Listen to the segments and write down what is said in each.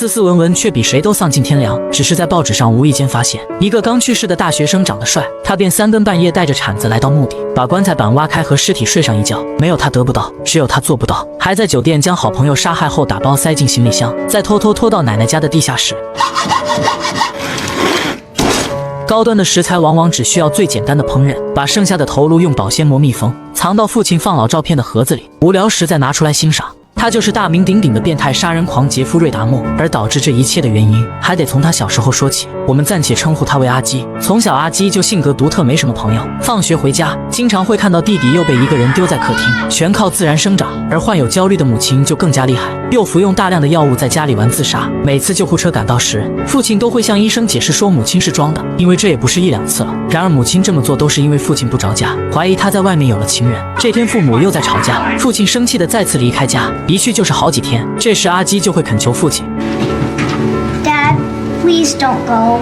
斯斯文文却比谁都丧尽天良。只是在报纸上无意间发现一个刚去世的大学生长得帅，他便3更半夜带着铲子来到墓地，把棺材板挖开和尸体睡上一觉。没有他得不到，只有他做不到。还在酒店将好朋友杀害后打包塞进行李箱，再偷偷拖到奶奶家的地下室。高端的食材往往只需要最简单的烹饪，把剩下的头颅用保鲜膜密封，藏到父亲放老照片的盒子里，无聊时再拿出来欣赏。他就是大名鼎鼎的变态杀人狂杰夫·瑞达莫，而导致这一切的原因，还得从他小时候说起。我们暂且称呼他为阿基。从小阿基就性格独特，没什么朋友。放学回家，经常会看到弟弟又被一个人丢在客厅，全靠自然生长。而患有焦虑的母亲就更加厉害，又服用大量的药物，在家里玩自杀。每次救护车赶到时，父亲都会向医生解释说母亲是装的，因为这也不是1、2次了。然而母亲这么做都是因为父亲不着家，怀疑他在外面有了情人。这天父母又在吵架，父亲生气的再次离开家，一去就是好几天。这时阿基就会恳求父亲 Dad, please don't go.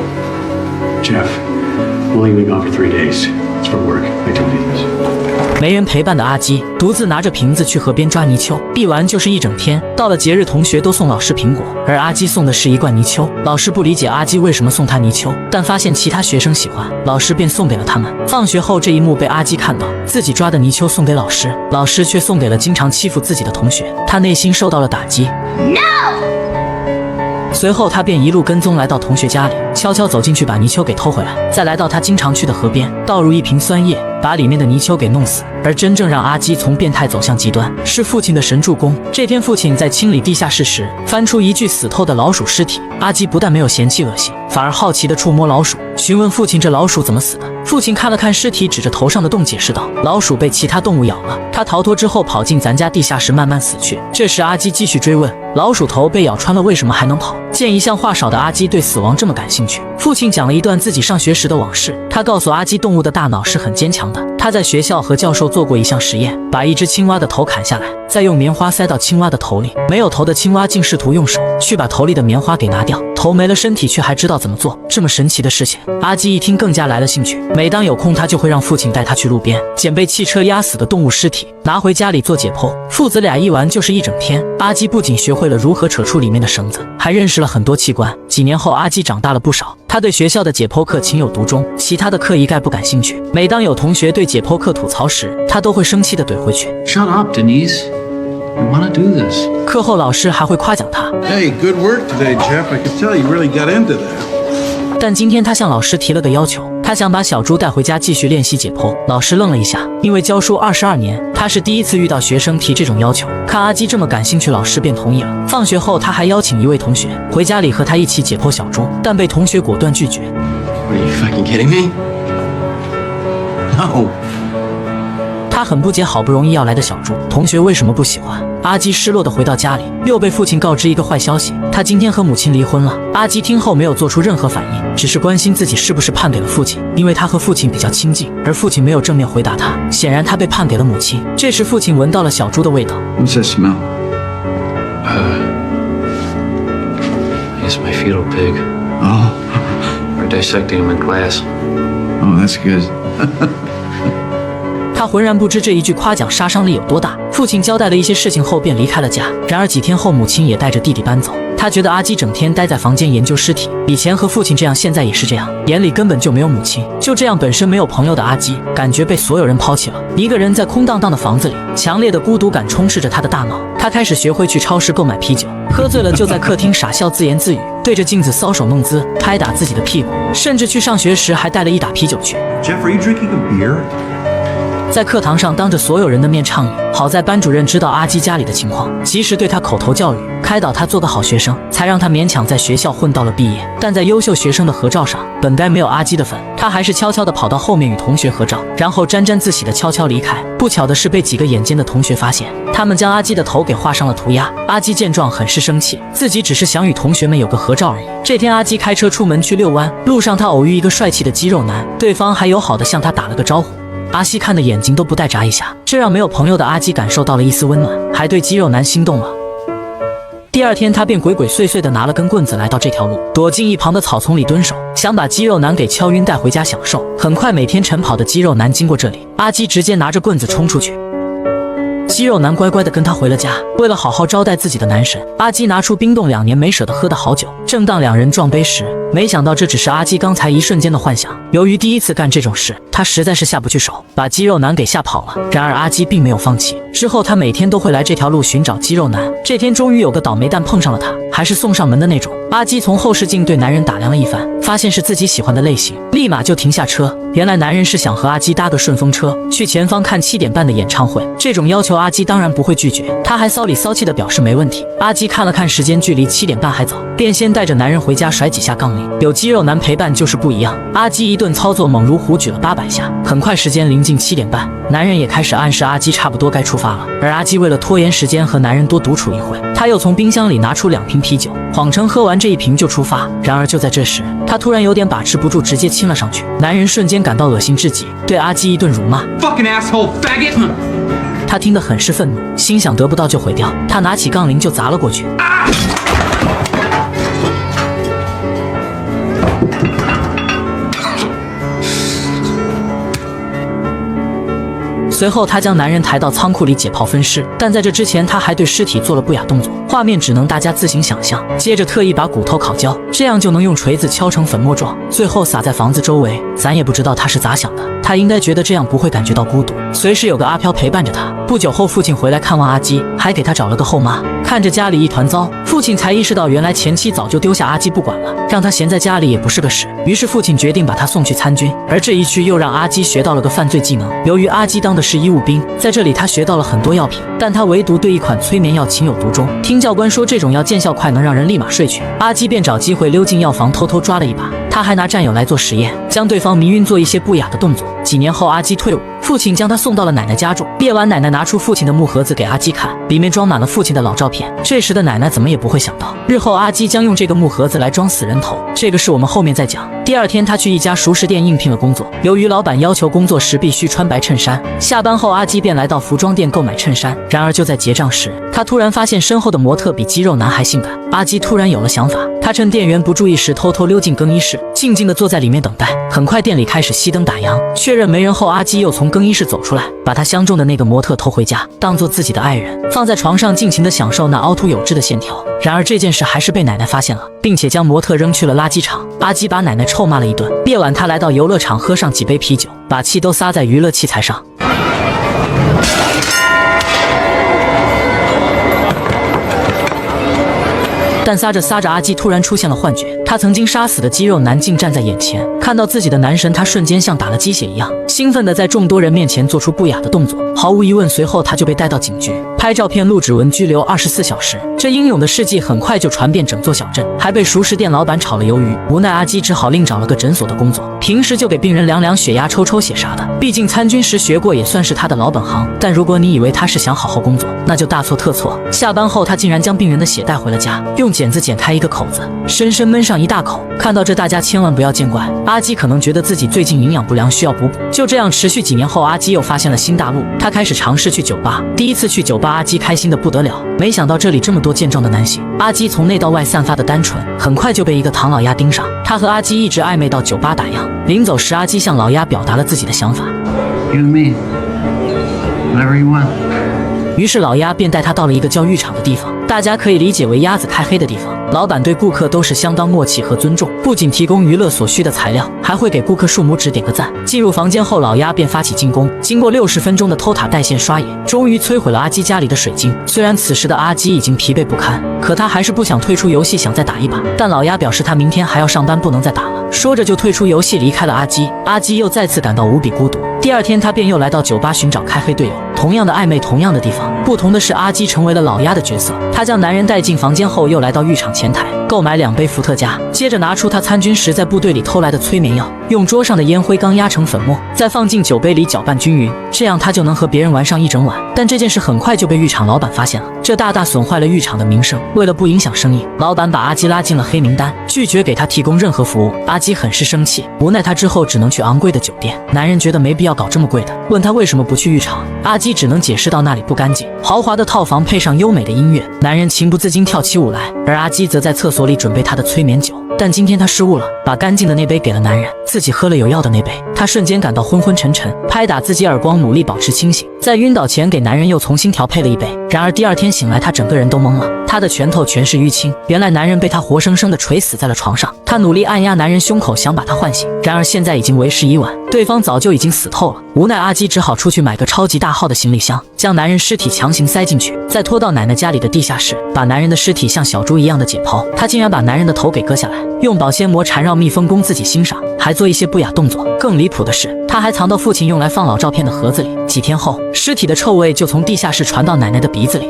Jeff, I'm only gone for 3 days. It's for work. I told you this. 没人陪伴的阿基独自拿着瓶子去河边抓泥鳅，一玩就是一整天。到了节日，同学都送老师苹果，而阿基送的是一罐泥鳅。老师不理解阿基为什么送他泥鳅，但发现其他学生喜欢，老师便送给了他们。放学后，这一幕被阿基看到，自己抓的泥鳅送给老师，老师却送给了经常欺负自己的同学，他内心受到了打击。No! 随后他便一路跟踪来到同学家里，悄悄走进去把泥鳅给偷回来，再来到他经常去的河边，倒入一瓶酸液，把里面的泥鳅给弄死。而真正让阿基从变态走向极端，是父亲的神助攻。这天父亲在清理地下室时，翻出一具死透的老鼠尸体。阿基不但没有嫌弃恶心，反而好奇地触摸老鼠，询问父亲这老鼠怎么死的。父亲看了看尸体，指着头上的洞解释道：老鼠被其他动物咬了，它逃脱之后跑进咱家地下室慢慢死去。这时阿基继续追问，老鼠头被咬穿了为什么还能跑？见一向话少的阿基对死亡这么感兴趣，父亲讲了一段自己上学时的往事。他告诉阿基，动物的大脑是很坚强的，他在学校和教授做过一项实验，把一只青蛙的头砍下来，再用棉花塞到青蛙的头里，没有头的青蛙竟试图用手去把头里的棉花给拿掉，头没了，身体却还知道怎么做。这么神奇的事情，阿基一听更加来了兴趣。每当有空，他就会让父亲带他去路边捡被汽车压死的动物尸体，拿回家里做解剖。父子俩一玩就是一整天。阿基不仅学会了如何扯出里面的绳子，还认识了很多器官。几年后，阿基长大了不少，他对学校的解剖课情有独钟，其他的课一概不感兴趣。每当有同学对解剖课吐槽时，他都会生气地怼回去 Shut up, Denise. You want to do this? 课后老师还会夸奖他。 Hey, good work today, Jeff. I could tell you really got into that. 但今天他向老师提了个要求，他想把小猪带回家继续练习解剖。老师愣了一下，因为教书22年，他是第一次遇到学生提这种要求。看阿基这么感兴趣，老师便同意了。放学后，他还邀请一位同学回家里和他一起解剖小猪，但被同学果断拒绝。 Are you fucking kidding me? No. 他很不解好不容易要来的小猪，同学为什么不喜欢？阿基失落地回到家里，又被父亲告知一个坏消息，他今天和母亲离婚了。阿基听后没有做出任何反应，只是关心自己是不是判给了父亲，因为他和父亲比较亲近，而父亲没有正面回答他，显然他被判给了母亲。这时父亲闻到了小猪的味道。 What's that smell? I guess my fetal pig. Oh, We're dissecting him in class. oh, that's good. 他浑然不知这一句夸奖杀伤力有多大。父亲交代了一些事情后便离开了家。然而几天后，母亲也带着弟弟搬走。他觉得阿基整天待在房间研究尸体，以前和父亲这样，现在也是这样，眼里根本就没有母亲。就这样，本身没有朋友的阿基，感觉被所有人抛弃了。一个人在空荡荡的房子里，强烈的孤独感充斥着他的大脑。他开始学会去超市购买啤酒，喝醉了就在客厅傻笑自言自语，对着镜子搔首弄姿，拍打自己的屁股，甚至去上学时还带了一打啤酒去。 Jeff, are you drinking a beer? 在课堂上当着所有人的面倡议，好在班主任知道阿基家里的情况，及时对他口头教育，开导他做个好学生，才让他勉强在学校混到了毕业。但在优秀学生的合照上，本该没有阿基的份，他还是悄悄地跑到后面与同学合照，然后沾沾自喜地悄悄离开。不巧的是，被几个眼尖的同学发现，他们将阿基的头给画上了涂鸦。阿基见状很是生气，自己只是想与同学们有个合照而已。这天，阿基开车出门去遛弯，路上他偶遇一个帅气的肌肉男，对方还友好地向他打了个招呼。阿西看的眼睛都不带眨一下，这让没有朋友的阿基感受到了一丝温暖，还对肌肉男心动了。第二天，他便鬼鬼祟祟地拿了根棍子来到这条路，躲进一旁的草丛里蹲守，想把肌肉男给敲晕带回家享受。很快，每天晨跑的肌肉男经过这里，阿基直接拿着棍子冲出去。肌肉男乖乖地跟他回了家。为了好好招待自己的男神，阿基拿出冰冻2年没舍得喝的好酒。正当两人撞杯时，没想到这只是阿基刚才一瞬间的幻想。由于第一次干这种事，他实在是下不去手，把肌肉男给吓跑了。然而阿基并没有放弃，之后他每天都会来这条路寻找肌肉男。这天终于有个倒霉蛋碰上了他，还是送上门的那种。阿基从后视镜对男人打量了一番，发现是自己喜欢的类型，立马就停下车。原来男人是想和阿基搭个顺风车，去前方看7点半的演唱会。这种要求阿基当然不会拒绝，他还骚里骚气的表示没问题。阿基看了看时间，距离7点半还早，便先带着男人回家甩几下杠铃。有肌肉男陪伴就是不一样。阿基一顿操作猛如虎，举了800下。很快时间临近7点半，男人也开始暗示阿基差不多该出发了。而阿基为了拖延时间和男人多独处一会，他又从冰箱里拿出2瓶啤酒，谎称喝完这1瓶就出发。然而就在这时，他突然有点把持不住，直接亲了上去。男人瞬间感到恶心至极，对阿基一顿辱骂。Fucking asshole, faggot! 他听得很是愤怒，心想得不到就毁掉。他拿起杠铃就砸了过去。随后，他将男人抬到仓库里解剖分尸，但在这之前，他还对尸体做了不雅动作，画面只能大家自行想象。接着特意把骨头烤焦，这样就能用锤子敲成粉末状，最后撒在房子周围。咱也不知道他是咋想的，他应该觉得这样不会感觉到孤独，随时有个阿飘陪伴着他。不久后，父亲回来看望阿基，还给他找了个后妈。看着家里一团糟，父亲才意识到原来前妻早就丢下阿基不管了，让他闲在家里也不是个事。于是父亲决定把他送去参军，而这一去又让阿基学到了个犯罪技能。由于阿基当的是医务兵，在这里他学到了很多药品，但他唯独对一款催眠药情有独钟。听教官说这种药见效快，能让人立马睡去，阿基便找机会溜进药房偷偷抓了一把。他还拿战友来做实验，将对方迷晕，做一些不雅的动作。几年后，阿基退伍，父亲将他送到了奶奶家住。夜晚，奶奶拿出父亲的木盒子给阿基看，里面装满了父亲的老照片。这时的奶奶怎么也不会想到，日后阿基将用这个木盒子来装死人头。这个事我们后面再讲。第二天，他去一家熟食店应聘了工作。由于老板要求工作时必须穿白衬衫，下班后阿基便来到服装店购买衬衫。然而就在结账时，他突然发现身后的模特比肌肉男还性感。阿基突然有了想法，他趁店员不注意时偷偷溜进更衣室，静静地坐在里面等待。很快店里开始熄灯打烊，确认没人后，阿基又从更衣室走出来，把他相中的那个模特偷回家，当做自己的爱人，放在床上尽情地享受那凹凸有致的线条。然而这件事还是被奶奶发现了，并且将模特扔去了垃圾场。阿基把奶奶臭骂了一顿。夜晚他来到游乐场，喝上几杯啤酒，把气都撒在娱乐器材上。但撒着撒着，阿基突然出现了幻觉，他曾经杀死的肌肉男竟站在眼前。看到自己的男神，他瞬间像打了鸡血一样，兴奋地在众多人面前做出不雅的动作。毫无疑问，随后他就被带到警局，拍照片、录指纹，拘留24小时。这英勇的事迹很快就传遍整座小镇，还被熟食店老板炒了鱿鱼。无奈阿基只好另找了个诊所的工作，平时就给病人量量血压、抽抽血啥的。毕竟参军时学过，也算是他的老本行。但如果你以为他是想好好工作，那就大错特错。下班后，他竟然将病人的血带回了家，用剪子剪开一个口子，深深闷上一大口。看到这，大家千万不要见怪，阿基可能觉得自己最近营养不良，需要补补。就这样持续几年后，阿基又发现了新大陆，他开始尝试去酒吧。第一次去酒吧，阿基开心的不得了，没想到这里这么多健壮的男性。阿基从内到外散发的单纯，很快就被一个唐老鸭盯上。他和阿基一直暧昧到酒吧打烊。临走时，阿基向老鸭表达了自己的想法。You and me, whatever you want. 于是老鸭便带他到了一个叫浴场的地方，大家可以理解为鸭子开黑的地方。老板对顾客都是相当默契和尊重，不仅提供娱乐所需的材料，还会给顾客竖拇指点个赞。进入房间后，老鸭便发起进攻。经过60分钟的偷塔带线刷野，终于摧毁了阿基家里的水晶。虽然此时的阿基已经疲惫不堪，可他还是不想退出游戏，想再打一把。但老鸭表示他明天还要上班，不能再打了。说着就退出游戏，离开了阿基。阿基又再次感到无比孤独。第二天，他便又来到酒吧寻找开黑队友，同样的暧昧，同样的地方。不同的是，阿基成为了老鸭的角色。他将男人带进房间后，又来到浴场前台购买2杯伏特加，接着拿出他参军时在部队里偷来的催眠药，用桌上的烟灰缸压成粉末，再放进酒杯里搅拌均匀，这样他就能和别人玩上一整晚。但这件事很快就被浴场老板发现了，这大大损坏了浴场的名声。为了不影响生意，老板把阿基拉进了黑名单，拒绝给他提供任何服务。阿基很是生气，无奈他之后只能去昂贵的酒店。男人觉得没必要搞这么贵的，问他为什么不去浴场，阿基只能解释到那里不干净。豪华的套房配上优美的音乐，男人情不自禁跳起舞来，而阿基则在厕所里准备他的催眠酒。但今天他失误了，把干净的那杯给了男人，自己喝了有药的那杯。他瞬间感到昏昏沉沉，拍打自己耳光，努力保持清醒。在晕倒前给男人又重新调配了一杯。然而第二天醒来，他整个人都懵了，他的拳头全是淤青。原来男人被他活生生的捶死在了床上。他努力按压男人胸口，想把他唤醒，然而现在已经为时已晚，对方早就已经死透了。无奈阿基只好出去买个超级大号的行李箱，将男人尸体强行塞进去，再拖到奶奶家里的地下室，把男人的尸体像小猪一样的解剖。他竟然把男人的头给割下来，用保鲜膜缠绕密封供自己欣赏，还做一些不雅动作。更离谱的是，他还藏到父亲用来放老照片的盒子里。几天后，尸体的臭味就从地下室传到奶奶的鼻子里。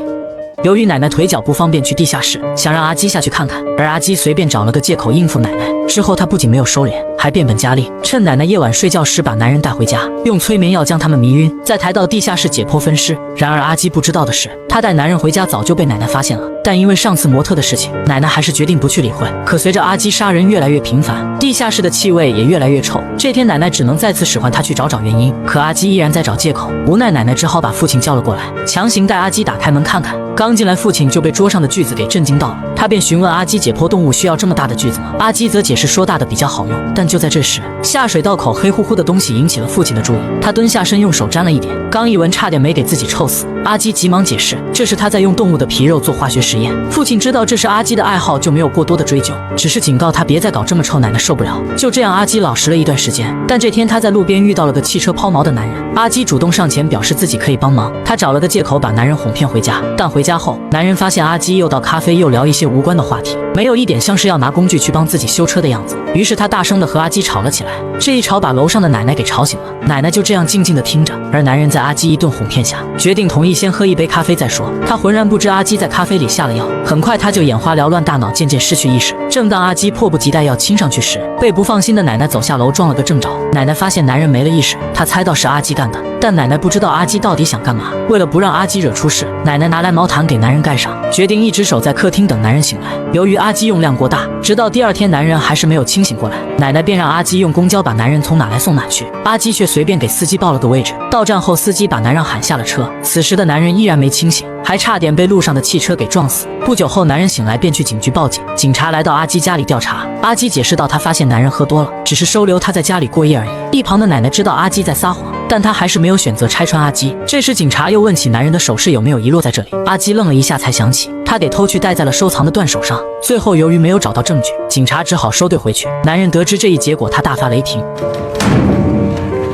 由于奶奶腿脚不方便去地下室，想让阿基下去看看，而阿基随便找了个借口应付奶奶。之后他不仅没有收敛，还变本加厉，趁奶奶夜晚睡觉时把男人带回家，用催眠药将他们迷晕，再抬到地下室解剖分尸。然而阿基不知道的是，他带男人回家早就被奶奶发现了，但因为上次模特的事情，奶奶还是决定不去理会。可随着阿基杀人越来越频繁，地下室的气味也越来越臭。这天奶奶只能再次使唤他去找找原因，可阿基依然在找借口。无奈奶奶只好把父亲叫了过来，强行带阿基打开门看看。刚进来，父亲就被桌上的锯子给震惊到了，他便询问阿基解剖动物需要这么大的锯子吗？阿基则解释说大的比较好用。但就在这时，下水道口黑乎乎的东西引起了父亲的注意，他蹲下身用手沾了一点，刚一闻差点没给自己臭死。阿基急忙解释，这是他在用动物的皮肉做化学实验。父亲知道这是阿基的爱好，就没有过多的追究，只是警告他别再搞这么臭，奶奶受不了。就这样，阿基老实了一段时间。但这天他在路边遇到了个汽车抛锚的男人，阿基主动上前表示自己可以帮忙，他找了个借口把男人哄骗回家。但回家后，男人发现阿基又倒咖啡又聊一些无关的话题，没有一点像是要拿工具去帮自己修车的样子。于是他大声的和阿基吵了起来，这一吵把楼上的奶奶给吵醒了。奶奶就这样静静的听着，而男人在阿基一顿哄骗下，决定同意先喝一杯咖啡再说。他浑然不知阿基在咖啡里下了药，很快他就眼花缭乱，大脑渐渐失去意识。正当阿基迫不及待要亲上去时，被不放心的奶奶走下楼撞了个正着。奶奶发现男人没了意识，她猜到是阿基干的，但奶奶不知道阿基到底想干嘛。为了不让阿基惹出事，奶奶拿来毛毯给男人盖上，决定一直守在客厅等男人醒来。由于阿基用量过大，直到第二天男人还是没有清醒过来，奶奶便让阿基用公交把男人从哪来送哪去。阿基却随便给司机报了个位置。到站后，司机把男人喊下了车。此时的男人依然没清醒，还差点被路上的汽车给撞死。不久后，男人醒来便去警局报警。警察来到阿基家里调查，阿基解释到他发现男人喝多了，只是收留他在家里过夜而已。一旁的奶奶知道阿基在撒谎，但她还是没有选择拆穿阿基。这时警察又问起男人的首饰有没有遗落在这里，阿基愣了一下才想起，他给偷去戴在了收藏的断手上。最后由于没有找到证据，警察只好收队回去。男人得知这一结果，他大发雷霆，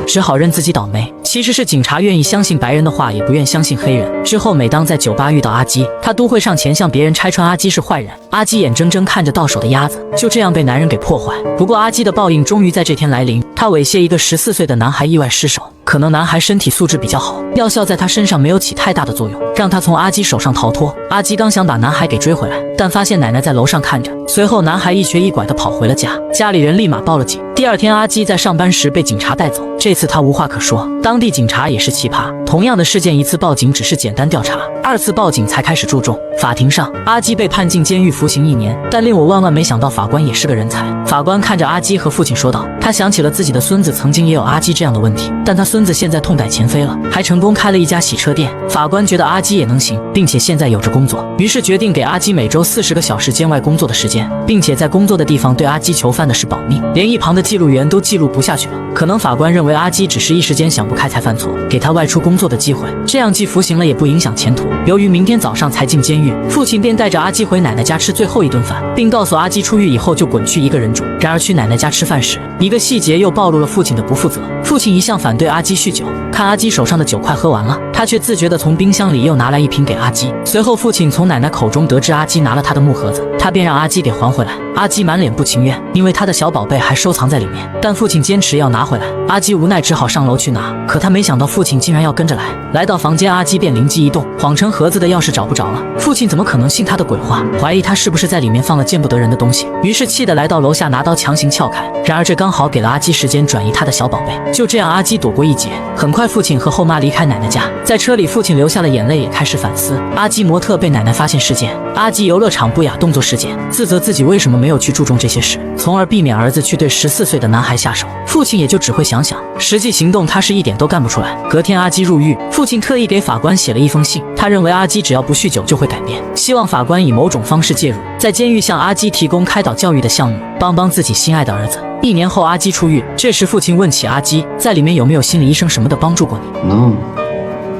只好认自己倒霉。其实是警察愿意相信白人的话，也不愿相信黑人。之后每当在酒吧遇到阿基，他都会上前向别人拆穿阿基是坏人。阿基眼睁睁看着到手的鸭子就这样被男人给破坏。不过阿基的报应终于在这天来临，他猥亵一个14岁的男孩意外失手。可能男孩身体素质比较好，药效在他身上没有起太大的作用，让他从阿基手上逃脱。阿基刚想把男孩给追回来，但发现奶奶在楼上看着。随后男孩一瘸一拐地跑回了家，家里人立马报了警。第二天阿基在上班时被警察带走，这次他无话可说。当地警察也是奇葩，同样的事件，一次报警只是简单调查，2次报警才开始注重。法庭上，阿基被判进监狱服刑1年，但令我万万没想到，法官也是个人才。法官看着阿基和父亲说道，他想起了自己的孙子曾经也有阿基这样的问题，但他孙子现在痛改前非了，还成功开了一家洗车店。法官觉得阿基也能行，并且现在有着工作，于是决定给阿基每周40个小时监外工作的时间，并且在工作的地方对阿基囚犯的事保密，连一旁的记录员都记录不下去了。可能法官认为阿基只是一时间想不开才犯错，给他外出工作的机会，这样既服刑了也不影响前途。由于明天早上才进监狱，父亲便带着阿基回奶奶家吃最后一顿饭，并告诉阿基出狱以后就滚去一个人住。然而去奶奶家吃饭时，一个细节又暴露了父亲的不负责。父亲一向反对阿基酗酒，看阿基手上的酒快喝完了，他却自觉地从冰箱里又拿来一瓶给阿基。随后父亲从奶奶口中得知阿基拿了他的木盒子，他便让阿基给还回来。阿基满脸不情愿，因为他的小宝贝还收藏在里面，但父亲坚持要拿回来。阿基无奈只好上楼去拿，可他没想到父亲竟然要跟着来。来到房间，阿基便灵机一动，谎称盒子的钥匙找不着了。父亲怎么可能信他的鬼话，怀疑他是不是在里面放了见不得人的东西，于是气得来到楼下拿刀强行撬开。然而这刚好给了阿基时间转移他的小宝贝。就这样，阿基躲过一劫。很快外，父亲和后妈离开奶奶家，在车里，父亲流下了眼泪，也开始反思阿基模特被奶奶发现事件，阿基游乐场不雅动作事件，自责自己为什么没有去注重这些事，从而避免儿子去对14岁的男孩下手。父亲也就只会想想，实际行动他是一点都干不出来。隔天阿基入狱，父亲特意给法官写了一封信，他认为阿基只要不酗酒就会改变，希望法官以某种方式介入，在监狱向阿基提供开导教育的项目，帮自己心爱的儿子。1年后，阿基出狱，这时父亲问起阿基在里面有没有心理医生什么的帮助过你。 No,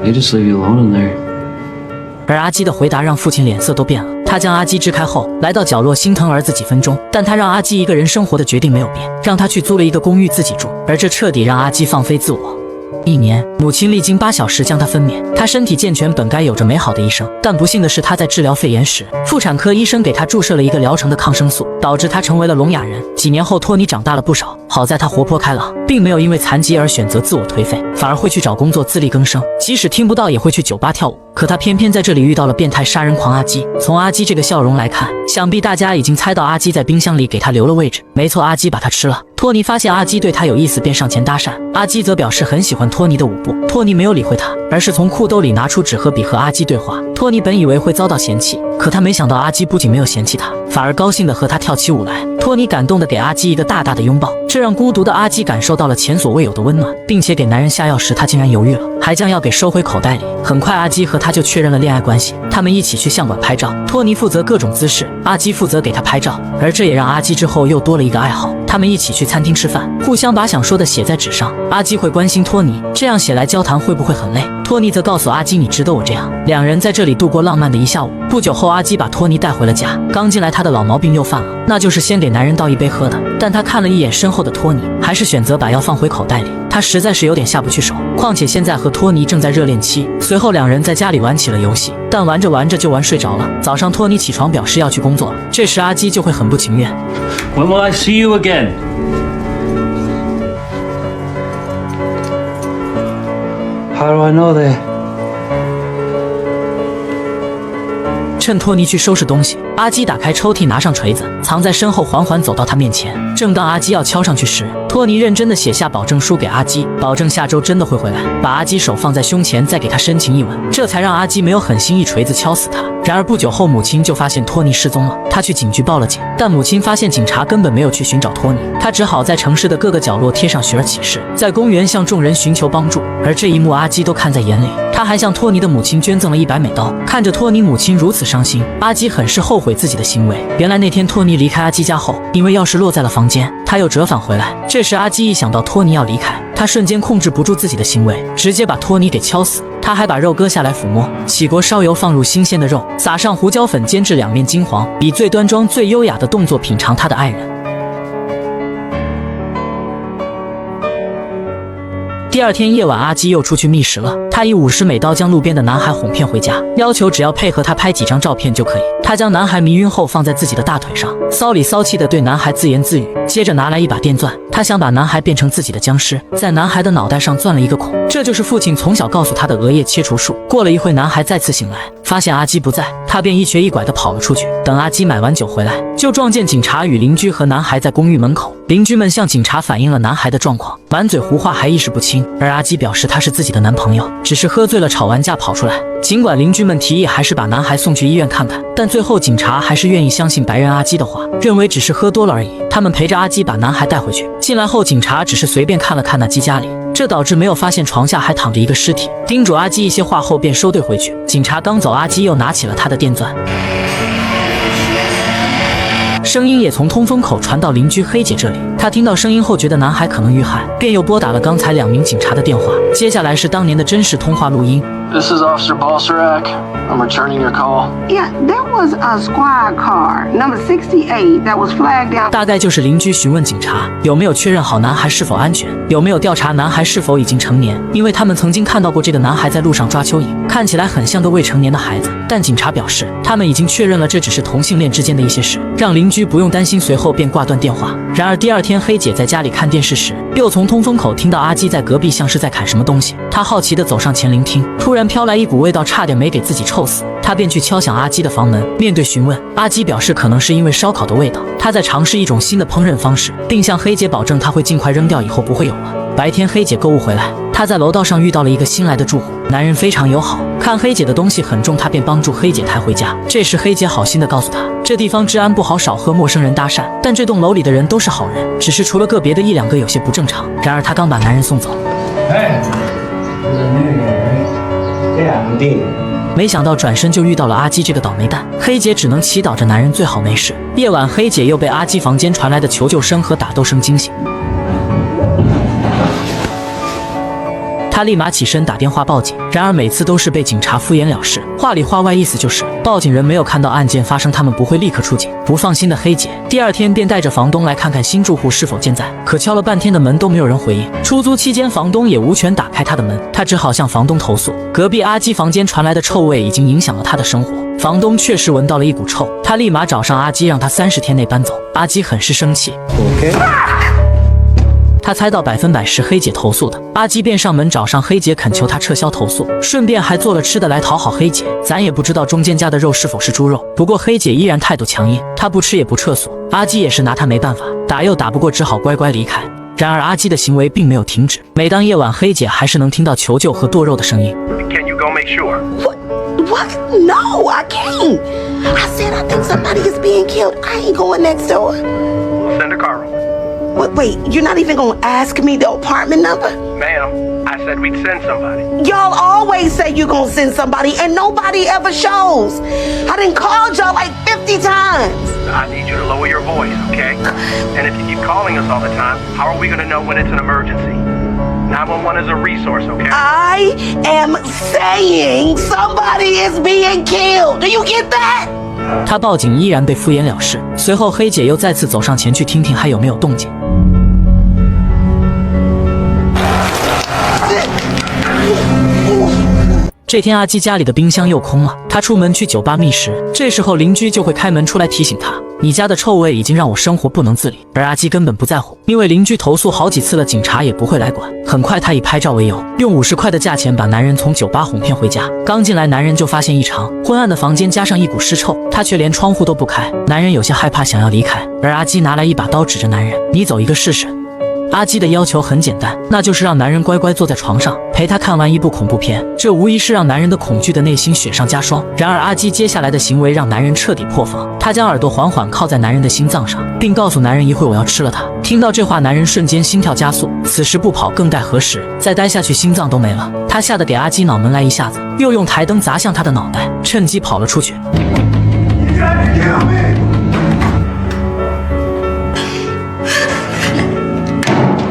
they just leave you alone in there. 而阿基的回答让父亲脸色都变了。他将阿基支开后，来到角落心疼儿子几分钟，但他让阿基一个人生活的决定没有变，让他去租了一个公寓自己住，而这彻底让阿基放飞自我。1年，母亲历经8小时将他分娩，他身体健全，本该有着美好的一生，但不幸的是，他在治疗肺炎时，妇产科医生给他注射了一个疗程的抗生素，导致他成为了聋哑人。几年后，托尼长大了不少，好在他活泼开朗，并没有因为残疾而选择自我颓废，反而会去找工作自力更生，即使听不到也会去酒吧跳舞。可他偏偏在这里遇到了变态杀人狂阿基。从阿基这个笑容来看，想必大家已经猜到阿基在冰箱里给他留了位置。没错，阿基把他吃了。托尼发现阿基对他有意思，便上前搭讪。阿基则表示很喜欢托尼的舞步。托尼没有理会他，而是从裤兜里拿出纸和笔和阿基对话。托尼本以为会遭到嫌弃，可他没想到阿基不仅没有嫌弃他，反而高兴地和他跳起舞来。托尼感动地给阿基一个大大的拥抱，这让孤独的阿基感受到了前所未有的温暖，并且给男人下药时，他竟然犹豫了，还将药给收回口袋里。很快，阿基和他就确认了恋爱关系。他们一起去相馆拍照，托尼负责各种姿势，阿基负责给他拍照。而这也让阿基之后又多了一个爱好，他们一起去餐厅吃饭，互相把想说的写在纸上。阿基会关心托尼，这样写来交谈会不会很累？托尼则告诉阿基，你值得我这样。两人在这里度过浪漫的一下午。不久后，阿基把托尼带回了家。刚进来，他的老毛病又犯了，那就是先给男人倒一杯喝的。但他看了一眼身后的托尼，还是选择把药放回口袋里。他实在是有点下不去手，况且现在和托尼正在热恋期。随后两人在家里玩起了游戏，但玩着玩着就玩睡着了。早上托尼起床表示要去工作了，这时阿基就会很不情愿。 When will I see you again? How do I know that? 趁托尼去收拾东西，阿基打开抽屉，拿上锤子，藏在身后，缓缓走到他面前。正当阿基要敲上去时，托尼认真地写下保证书给阿基，保证下周真的会回来。把阿基手放在胸前，再给他深情一吻，这才让阿基没有狠心一锤子敲死他。然而不久后，母亲就发现托尼失踪了，他去警局报了警，但母亲发现警察根本没有去寻找托尼，他只好在城市的各个角落贴上寻人启事，在公园向众人寻求帮助。而这一幕阿基都看在眼里，他还向托尼的母亲捐赠了100美刀。看着托尼母亲如此伤心，阿基很是后悔自己的行为。原来那天托尼离开阿基家后，因为钥匙落在了房间，他又折返回来。这时阿基一想到托尼要离开，他瞬间控制不住自己的行为，直接把托尼给敲死。他还把肉割下来抚摸，起锅烧油，放入新鲜的肉，撒上胡椒粉，煎至两面金黄，以最端庄最优雅的动作品尝他的爱人。第二天夜晚，阿基又出去觅食了。他以50美刀将路边的男孩哄骗回家，要求只要配合他拍几张照片就可以。他将男孩迷晕后放在自己的大腿上，骚里骚气地对男孩自言自语，接着拿来一把电钻，他想把男孩变成自己的僵尸，在男孩的脑袋上钻了一个孔，这就是父亲从小告诉他的额叶切除术。过了一会，男孩再次醒来，发现阿基不在，他便一瘸一拐地跑了出去。等阿基买完酒回来，就撞见警察与邻居和男孩在公寓门口。邻居们向警察反映了男孩的状况，满嘴胡话还意识不清，而阿基表示他是自己的男朋友，只是喝醉了吵完架跑出来。尽管邻居们提议还是把男孩送去医院看看，但最后警察还是愿意相信白人阿基的话，认为只是喝多了而已。他们陪着阿基把男孩带回去。进来后，警察只是随便看了看阿基家里，这导致没有发现床下还躺着一个尸体。叮嘱阿基一些话后便收队回去。警察刚走，阿基又拿起了他的电钻。声音也从通风口传到邻居黑姐这里，她听到声音后觉得男孩可能遇害，便又拨打了刚才2名警察的电话。接下来是当年的真实通话录音。This is Officer Balserac. I'm returning your call. Yeah, there was a squad car, number 68, that was flagged down. 大概就是邻居询问警察有没有确认好男孩是否安全，有没有调查男孩是否已经成年，因为他们曾经看到过这个男孩在路上抓蚯蚓，看起来很像个未成年的孩子。但警察表示，他们已经确认了这只是同性恋之间的一些事，让邻居不用担心，随后便挂断电话。然而第二天，黑姐在家里看电视时，又从通风口听到阿基在隔壁像是在砍什么东西。她好奇地走上前聆听，突然飘来一股味道，差点没给自己臭死。她便去敲响阿基的房门。面对询问，阿基表示可能是因为烧烤的味道，他在尝试一种新的烹饪方式，并向黑姐保证他会尽快扔掉，以后不会有了。白天黑姐购物回来，她在楼道上遇到了一个新来的住户，男人非常友好，看黑姐的东西很重，他便帮助黑姐抬回家。这时黑姐好心地告诉他，这地方治安不好，少和陌生人搭讪，但这栋楼里的人都是好人，只是除了个别的1-2个有些不正常。然而他刚把男人送走，没想到转身就遇到了阿基这个倒霉蛋。黑姐只能祈祷着男人最好没事。夜晚，黑姐又被阿基房间传来的求救声和打斗声惊醒，他立马起身打电话报警，然而每次都是被警察敷衍了事，话里话外意思就是报警人没有看到案件发生，他们不会立刻出警。不放心的黑姐第二天便带着房东来看看新住户是否健在，可敲了半天的门都没有人回应。出租期间，房东也无权打开他的门，他只好向房东投诉，隔壁阿基房间传来的臭味已经影响了他的生活。房东确实闻到了一股臭，他立马找上阿基，让他30天内搬走。阿基很是生气。他猜到100%是黑姐投诉的，阿基便上门找上黑姐，恳求她撤销投诉，顺便还做了吃的来讨好黑姐。咱也不知道中间加的肉是否是猪肉，不过黑姐依然态度强硬，她不吃也不撤诉。阿基也是拿她没办法，打又打不过，只好乖乖离开。然而阿基的行为并没有停止，每当夜晚，黑姐还是能听到求救和剁肉的声音。Can you go make sure? What? No, I can't. I said I think somebody is being killed. I ain't going next door. We'll send a car over. Wait, you're not even gonna ask me the apartment number? Ma'am, I said we'd send somebody. Y'all always say you're gonna send somebody and nobody ever shows. I done called y'all like 50 times. I need you to lower your voice, okay? And if you keep calling us all the time, how are we gonna know when it's an emergency? 911 is a resource, okay? I am saying somebody is being killed. Do you get that? 他报警依然被敷衍了事，随后黑姐又再次走上前去听听还有没有动静。这天阿基家里的冰箱又空了，他出门去酒吧觅食，这时候邻居就会开门出来提醒他，你家的臭味已经让我生活不能自理。而阿基根本不在乎，因为邻居投诉好几次了，警察也不会来管。很快他以拍照为由，用50块的价钱把男人从酒吧哄骗回家。刚进来，男人就发现异常，昏暗的房间加上一股尸臭，他却连窗户都不开。男人有些害怕，想要离开，而阿基拿来一把刀指着男人，你走一个试试。阿基的要求很简单，那就是让男人乖乖坐在床上，陪他看完一部恐怖片。这无疑是让男人的恐惧的内心雪上加霜。然而阿基接下来的行为让男人彻底破防，他将耳朵缓缓靠在男人的心脏上，并告诉男人一会我要吃了他。听到这话，男人瞬间心跳加速，此时不跑更待何时？再待下去心脏都没了。他吓得给阿基脑门来一下子，又用台灯砸向他的脑袋，趁机跑了出去。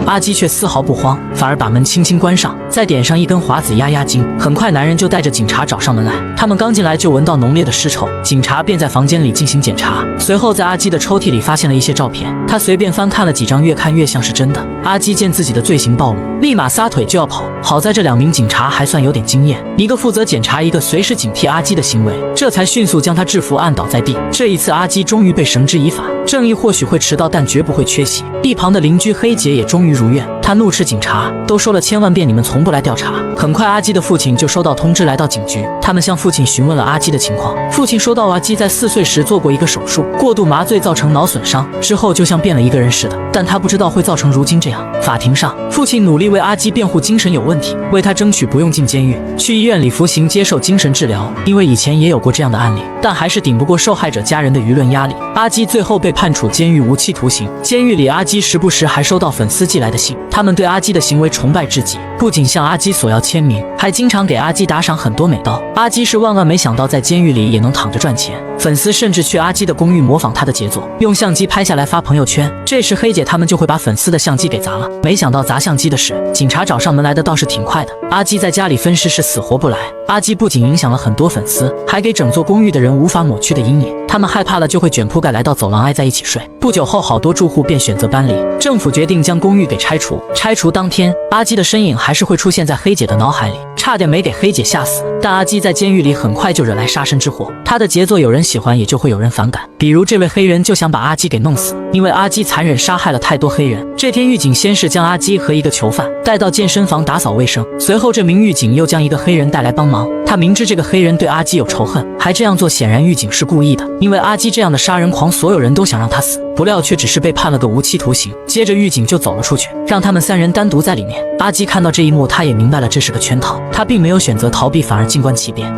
阿基却丝毫不慌，反而把门轻轻关上，再点上一根华子压压惊。很快男人就带着警察找上门来，他们刚进来就闻到浓烈的尸臭，警察便在房间里进行检查。随后在阿基的抽屉里发现了一些照片，他随便翻看了几张，越看越像是真的。阿基见自己的罪行暴露，立马撒腿就要跑，好在这2名警察还算有点经验，一个负责检查，一个随时警惕阿基的行为，这才迅速将他制服，按倒在地。这一次阿基终于被绳之以法，正义或许会迟到，但绝不会缺席。一旁的邻居黑姐也终于如愿，他怒斥警察，都说了千万遍你们从不来调查。很快阿基的父亲就收到通知，来到警局，他们向父亲询问了阿基的情况。父亲说到阿基在4岁时做过一个手术，过度麻醉造成脑损伤，之后就像变了一个人似的，但他不知道会造成如今这样。法庭上，父亲努力为阿基辩护，精神有问题，为他争取不用进监狱，去医院里服刑接受精神治疗，因为以前也有过这样的案例，但还是顶不过受害者家人的舆论压力。阿基最后被判处监狱无期徒刑。监狱里，阿基时不时还收到粉丝寄来的信，他们对阿基的行为崇拜至极，不仅向阿基索要签名，还经常给阿基打赏很多美刀。阿基是万万没想到在监狱里也能躺着赚钱，粉丝甚至去阿基的公寓模仿他的杰作，用相机拍下来发朋友圈。这时黑姐他们就会把粉丝的相机给砸了。没想到砸相机的事，警察找上门来的倒是挺快的。阿基在家里分尸是死活不来，阿基不仅影响了很多粉丝，还给整座公寓的人无法抹去的阴影。他们害怕了就会卷铺盖来到走廊挨在一起睡。不久后，好多住户便选择搬离，政府决定将公寓给拆除。拆除当天，阿基的身影还是会出现在黑姐的的脑海里，差点没给黑姐吓死。但阿基在监狱里很快就惹来杀身之祸，他的杰作有人喜欢，也就会有人反感。比如这位黑人就想把阿基给弄死，因为阿基残忍杀害了太多黑人。这天狱警先是将阿基和一个囚犯带到健身房打扫卫生，随后这名狱警又将一个黑人带来帮忙。他明知这个黑人对阿基有仇恨，还这样做，显然狱警是故意的，因为阿基这样的杀人狂，所有人都想让他死，不料却只是被判了个无期徒刑。接着狱警就走了出去，让他们3人单独在里面。阿基看到这一幕，他也明白了这是个圈套，他并没有选择逃避，反而静观其变。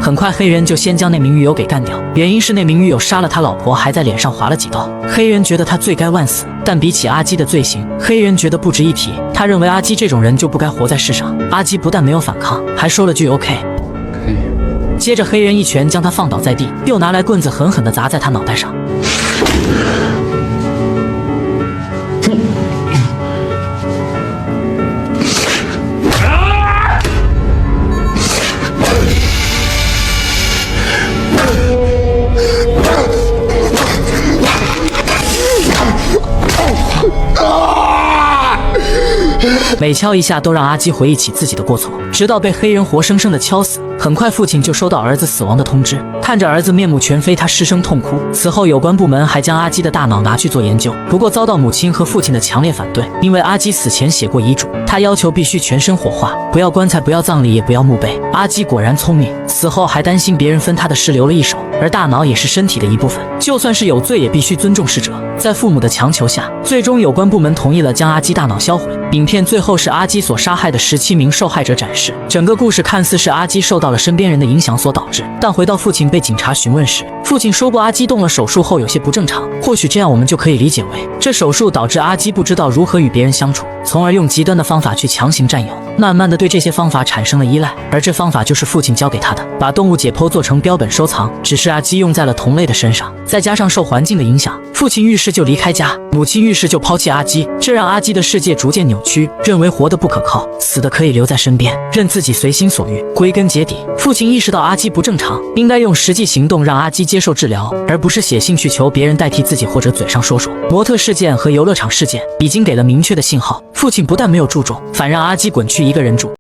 很快黑人就先将那名狱友给干掉，原因是那名狱友杀了他老婆，还在脸上划了几刀。黑人觉得他罪该万死，但比起阿基的罪行，黑人觉得不值一提。他认为阿基这种人就不该活在世上。阿基不但没有反抗，还说了句 OK。接着黑人一拳将他放倒在地，又拿来棍子狠狠地砸在他脑袋上。每敲一下都让阿基回忆起自己的过错，直到被黑人活生生的敲死。很快父亲就收到儿子死亡的通知，看着儿子面目全非，他失声痛哭。此后有关部门还将阿基的大脑拿去做研究，不过遭到母亲和父亲的强烈反对，因为阿基死前写过遗嘱，他要求必须全身火化，不要棺材，不要葬礼，也不要墓碑。阿基果然聪明，死后还担心别人分他的尸留了一手，而大脑也是身体的一部分，就算是有罪也必须尊重逝者。在父母的强求下，最终有关部门同意了将阿基大脑销毁。影片最后是阿基所杀害的17名受害者展示，整个故事看似是阿基受到了身边人的影响所导致，但回到父亲被警察询问时，父亲说过阿基动了手术后有些不正常，或许这样我们就可以理解为这手术导致阿基不知道如何与别人相处，从而用极端的方法去强行占有，慢慢的对这些方法产生了依赖，而这方法就是父亲教给他的，把动物解剖做成标本收藏，只是阿基用在了同类的身上，再加上受环境的影响，父亲遇事就离开家，母亲遇事就抛弃阿基，这让阿基的世界逐渐扭曲，认为活得不可靠，死的可以留在身边，任自己随心所欲。归根结底，父亲意识到阿基不正常，应该用实际行动让阿基接受治疗，而不是写信去求别人代替自己或者嘴上说说。模特事件和游乐场事件已经给了明确的信号，父亲不但没有注重，反让阿基滚去一个人住。